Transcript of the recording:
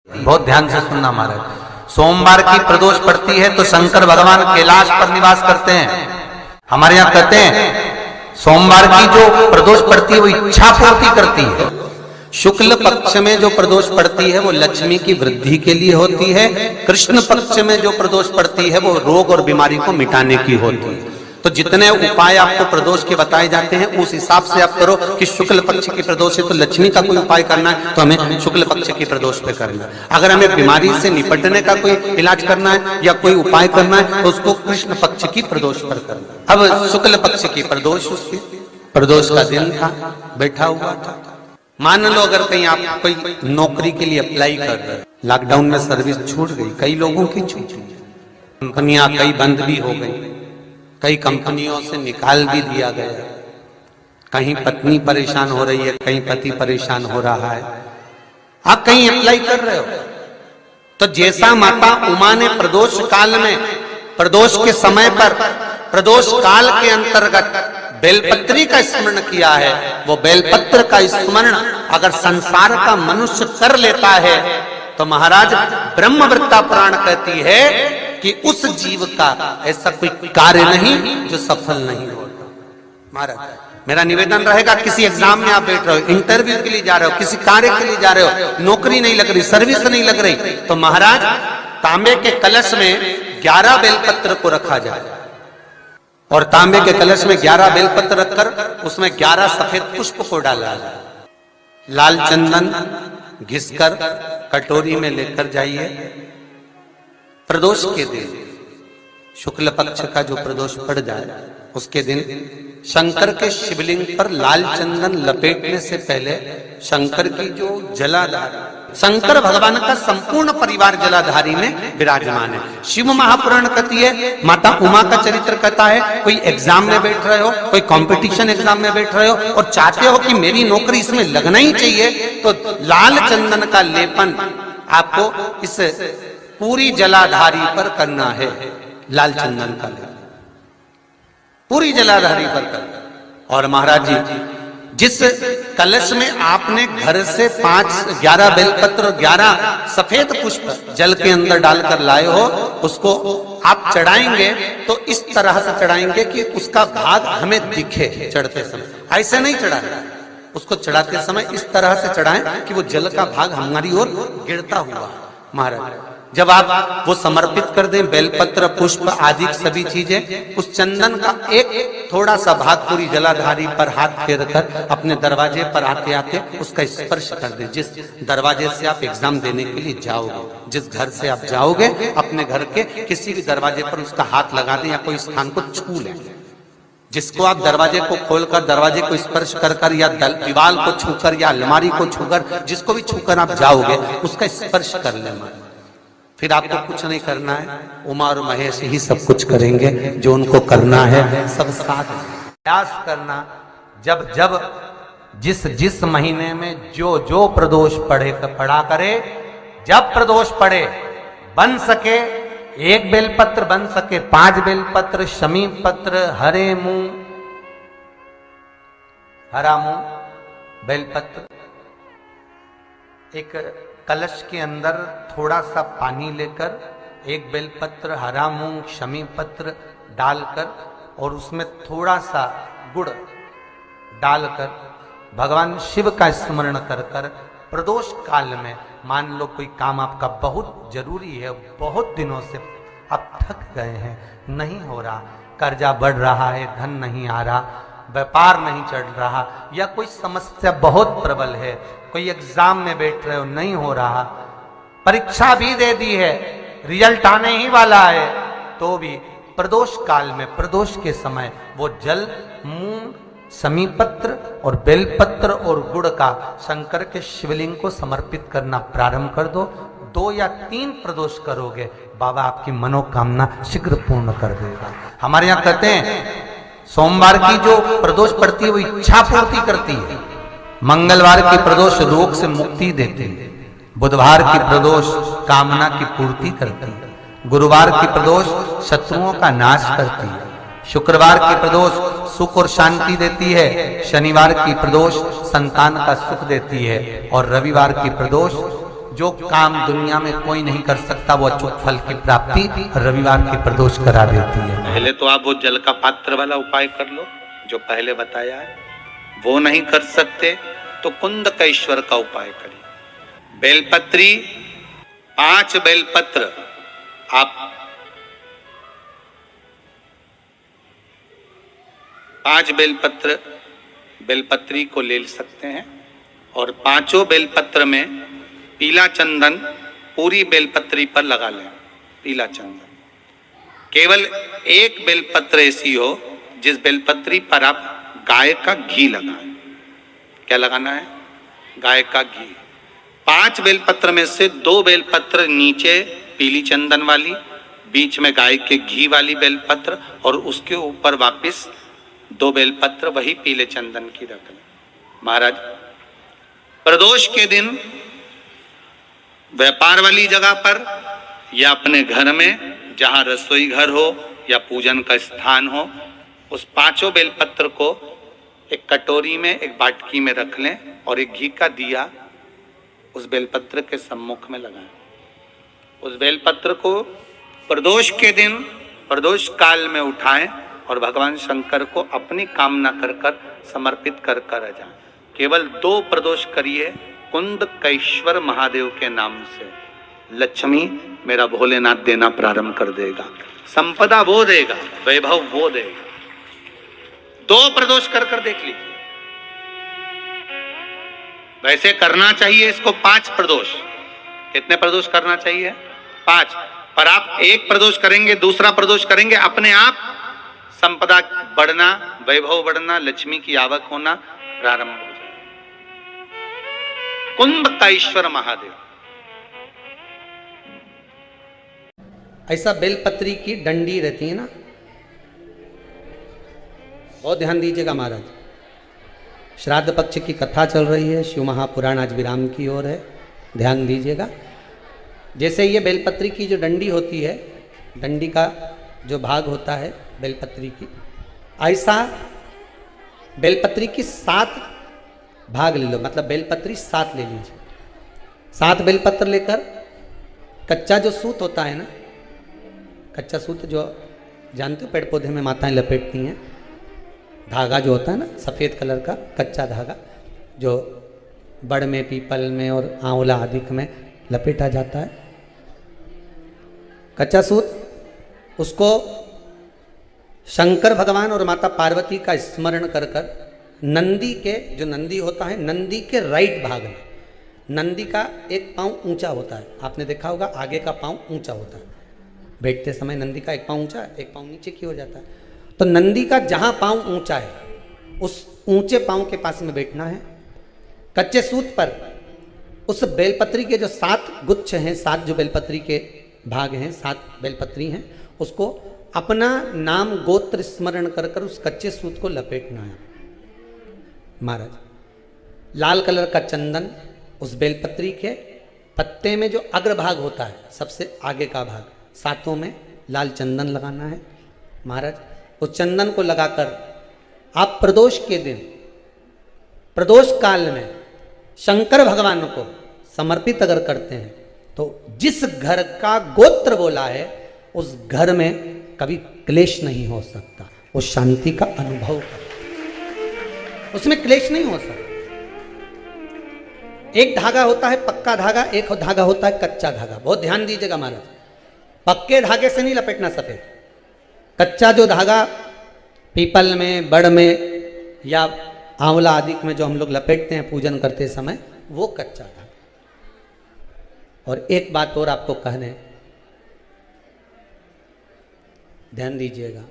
बहुत ध्यान से सुनना महाराज। सोमवार की प्रदोष पड़ती है तो शंकर भगवान कैलाश पर निवास करते हैं। हमारे यहाँ कहते हैं सोमवार की जो प्रदोष पड़ती है वो इच्छा पूर्ति करती है। शुक्ल पक्ष में जो प्रदोष पड़ती है वो लक्ष्मी की वृद्धि के लिए होती है। कृष्ण पक्ष में जो प्रदोष पड़ती है वो रोग और बीमारी को मिटाने की होती है। तो जितने उपाय आपको प्रदोष के बताए जाते हैं उस हिसाब से आप करो कि शुक्ल पक्ष की प्रदोष है तो लक्ष्मी का कोई उपाय करना है तो हमें शुक्ल पक्ष की प्रदोष पे करना है। अगर हमें बीमारी से निपटने का कोई इलाज करना है या कोई उपाय करना है तो उसको कृष्ण पक्ष की प्रदोष पर करना है। अब शुक्ल पक्ष की प्रदोष, उसकी प्रदोष का दिन था, बैठा हुआ था। मान लो अगर कहीं आप कोई नौकरी के लिए अप्लाई कर रहे हैं, लॉकडाउन में सर्विस छूट गई, कई लोगों की छूट गई, कंपनियां कई बंद भी हो गई, कई कंपनियों से निकाल भी दिया गया, कहीं पत्नी परेशान हो रही है, कहीं पति परेशान हो रहा है, आप कहीं अप्लाई कर रहे हो तो जैसा माता उमा ने प्रदोष काल में, प्रदोष के समय पर, प्रदोष काल के अंतर्गत बेलपत्री का स्मरण किया है, वो बेलपत्र का स्मरण अगर संसार का मनुष्य कर लेता है तो महाराज ब्रह्मवृत्ता पुराण कहती है कि उस जीव का ऐसा कोई कार्य नहीं जो सफल नहीं होता। महाराज मेरा निवेदन रहेगा, किसी एग्जाम में आप बैठ रहे हो, इंटरव्यू के लिए जा रहे हो, किसी कार्य के लिए जा रहे हो, नौकरी नहीं लग रही, सर्विस नहीं लग रही, तो महाराज तांबे के कलश में 11 बेलपत्र को रखा जाए और तांबे के कलश में 11 बेलपत्र रखकर उसमें 11 सफेद पुष्प को डाला जाए। लाल चंदन घिसकर कटोरी में लेकर जाइए। प्रदोष के दिन, शुक्ल पक्ष का जो प्रदोष पड़ जाए उसके दिन शंकर के शिवलिंग पर लाल चंदन लपेटने से पहले शंकर की जो जलाधार, शंकर भगवान का संपूर्ण परिवार जलाधारी में विराजमान है। शिव महापुराण कहती है, माता उमा का चरित्र कहता है, कोई एग्जाम में बैठ रहे हो, कोई कंपटीशन एग्जाम में बैठ रहे हो और चाहते हो कि मेरी नौकरी इसमें लगना ही चाहिए, तो लाल चंदन का लेपन आपको इस पूरी जलाधारी पर करना है। लाल चंदन का लेपन पूरी जलाधारी पर करना। और महाराज जी जिस कलश में आपने घर से 11 बेलपत्र और 11 सफेद पुष्प जल के अंदर डालकर लाए हो, उसको आप चढ़ाएंगे तो इस तरह से चढ़ाएंगे कि उसका भाग हमें दिखे चढ़ते समय। ऐसे नहीं चढ़ाना, उसको चढ़ाते समय इस तरह से चढ़ाएं कि वो जल का भाग हमारी ओर गिरता हुआ। महाराज जब आप वो समर्पित कर दें, बेलपत्र पुष्प आदि सभी चीजें, उस चंदन का एक थोड़ा सा भाग पूरी जलाधारी पर हाथ फेर कर अपने दरवाजे पर आते आते उसका स्पर्श कर दें। जिस दरवाजे से आप एग्जाम देने के लिए जाओगे, जिस घर से आप जाओगे, अपने घर के किसी भी दरवाजे पर उसका हाथ लगा दें या कोई स्थान को छू लें। जिसको आप दरवाजे को खोलकर, दरवाजे को स्पर्श कर कर या दीवार को छूकर या अलमारी को छूकर, जिसको भी छूकर आप जाओगे उसका स्पर्श कर लेना। फिर आपको कुछ नहीं करना है, उमा और महेश ही सब कुछ करेंगे जो उनको करना है। सब साथ प्रयास करना, जब जब जिस महीने में जो प्रदोष पड़ा करे, जब प्रदोष पड़े, बन सके 1 बेलपत्र, बन सके 5 बेलपत्र, शमी पत्र, हरा मूंग बेलपत्र, एक कलश के अंदर थोड़ा सा पानी लेकर 1 बेलपत्र, हरा मूंग, शमी पत्र डालकर और उसमें थोड़ा सा गुड़ डालकर भगवान शिव का स्मरण कर कर प्रदोष काल में, मान लो कोई काम आपका बहुत जरूरी है, बहुत दिनों से आप थक गए हैं, नहीं हो रहा, कर्जा बढ़ रहा है, धन नहीं आ रहा, व्यापार नहीं चढ़ रहा, या कोई समस्या बहुत प्रबल है, कोई एग्जाम में बैठ रहे हो, नहीं हो रहा, परीक्षा भी दे दी है, रिजल्ट आने ही वाला है, तो भी प्रदोष काल में, प्रदोष के समय वो जल, मूंग, समीपत्र और बेलपत्र और गुड़ का शंकर के शिवलिंग को समर्पित करना प्रारंभ कर दो। 2 या 3 प्रदोष करोगे, बाबा आपकी मनोकामना शीघ्र पूर्ण कर देगा। हमारे यहाँ कहते हैं सोमवार की जो प्रदोष पड़ती है वो इच्छा पूर्ति करती है, मंगलवार की प्रदोष रोग से मुक्ति देती है, बुधवार की प्रदोष कामना की पूर्ति करती है, गुरुवार की प्रदोष शत्रुओं का नाश करती है, शुक्रवार की प्रदोष सुख और शांति देती है, शनिवार की प्रदोष संतान का सुख देती है और रविवार की प्रदोष जो काम दुनिया में कोई नहीं कर सकता वो अचूक फल की प्राप्ति रविवार की प्रदोष करा देती है। पहले तो आप वो जल का पात्र वाला उपाय कर लो जो पहले बताया है, वो नहीं कर सकते तो कुंदकेश्वर का उपाय करिए। बेलपत्री 5 बेलपत्र आप 5 बेलपत्री को ले सकते हैं और 5 बेलपत्र में पीला चंदन पूरी बेलपत्री पर लगा लें। पीला चंदन केवल एक बेलपत्र ऐसी हो जिस बेलपत्री पर आप गाय का घी लगाएं। क्या लगाना है? गाय का घी। 5 बेलपत्र में से 2 बेलपत्र नीचे पीली चंदन वाली, बीच में गाय के घी वाली बेलपत्र और उसके ऊपर वापस 2 बेलपत्र वही पीले चंदन की रख लें। महाराज प्रदोष के दिन व्यापार वाली जगह पर या अपने घर में जहां रसोई घर हो या पूजन का स्थान हो, उस 5 बेलपत्र को एक कटोरी में एक बाटकी में रख लें और एक घी का दिया उस बेलपत्र के सम्मुख में लगाएं। उस बेलपत्र को प्रदोष के दिन प्रदोष काल में उठाएं और भगवान शंकर को अपनी कामना कर कर समर्पित कर कर जाएं। केवल 2 प्रदोष करिए कुंदकेश्वर महादेव के नाम से। लक्ष्मी मेरा भोलेनाथ देना प्रारंभ कर देगा, संपदा वो देगा, वैभव वो देगा। 2 प्रदोष कर कर देख लीजिए। वैसे करना चाहिए इसको 5 प्रदोष। कितने प्रदोष करना चाहिए? 5। पर आप एक प्रदोष करेंगे, दूसरा प्रदोष करेंगे, अपने आप संपदा बढ़ना, वैभव बढ़ना, लक्ष्मी की आवक होना प्रारंभ हो जाए। कुंदकेश्वर महादेव। ऐसा बेलपत्री की डंडी रहती है ना, बहुत ध्यान दीजिएगा महाराज। श्राद्ध पक्ष की कथा चल रही है, शिव महापुराण आज विराम की ओर है, ध्यान दीजिएगा। जैसे ये बेलपत्री की जो डंडी होती है, डंडी का जो भाग होता है बेलपत्री की, ऐसा बेलपत्री की 7 भाग ले लो, मतलब बेलपत्री 7 ले लीजिए। 7 बेलपत्र लेकर कच्चा जो सूत होता है ना, कच्चा सूत जो जानते हो पेड़ पौधे में माताएं लपेटती हैं, धागा जो होता है ना सफ़ेद कलर का कच्चा धागा जो बड़ में, पीपल में और आंवला आदि में लपेटा जाता है, कच्चा सूत, उसको शंकर भगवान और माता पार्वती का स्मरण कर कर नंदी के, जो नंदी होता है, नंदी के राइट भाग में, नंदी का एक पांव ऊंचा होता है, आपने देखा होगा आगे का पांव ऊंचा होता है, बैठते समय नंदी का एक पांव ऊंचा है, एक पांव नीचे की हो जाता है। तो नंदी का जहां पांव ऊंचा है उस ऊंचे पांव के पास में बैठना है। कच्चे सूत पर उस बेलपत्री के जो 7 गुच्छ हैं, 7 जो बेलपत्री के भाग हैं, 7 बेलपत्री हैं, उसको अपना नाम गोत्र स्मरण कर कर उस कच्चे सूत को लपेटना है। महाराज लाल कलर का चंदन उस बेलपत्री के पत्ते में जो अग्रभाग होता है, सबसे आगे का भाग, 7 में लाल चंदन लगाना है। महाराज उस चंदन को लगाकर आप प्रदोष के दिन, प्रदोष काल में शंकर भगवान को समर्पित अगर करते हैं तो जिस घर का गोत्र बोला है उस घर में कभी क्लेश नहीं हो सकता, वो शांति का अनुभव कर, उसमें क्लेश नहीं हो सकता। एक धागा होता है पक्का धागा, एक धागा होता है कच्चा धागा। बहुत ध्यान दीजिएगा महाराज, पक्के धागे से नहीं लपेटना सफेद, कच्चा जो धागा पीपल में, बड़ में या आंवला आदि में जो हम लोग लपेटते हैं पूजन करते समय, वो कच्चा धागा। और एक बात और आपको कहने, ध्यान दीजिएगा,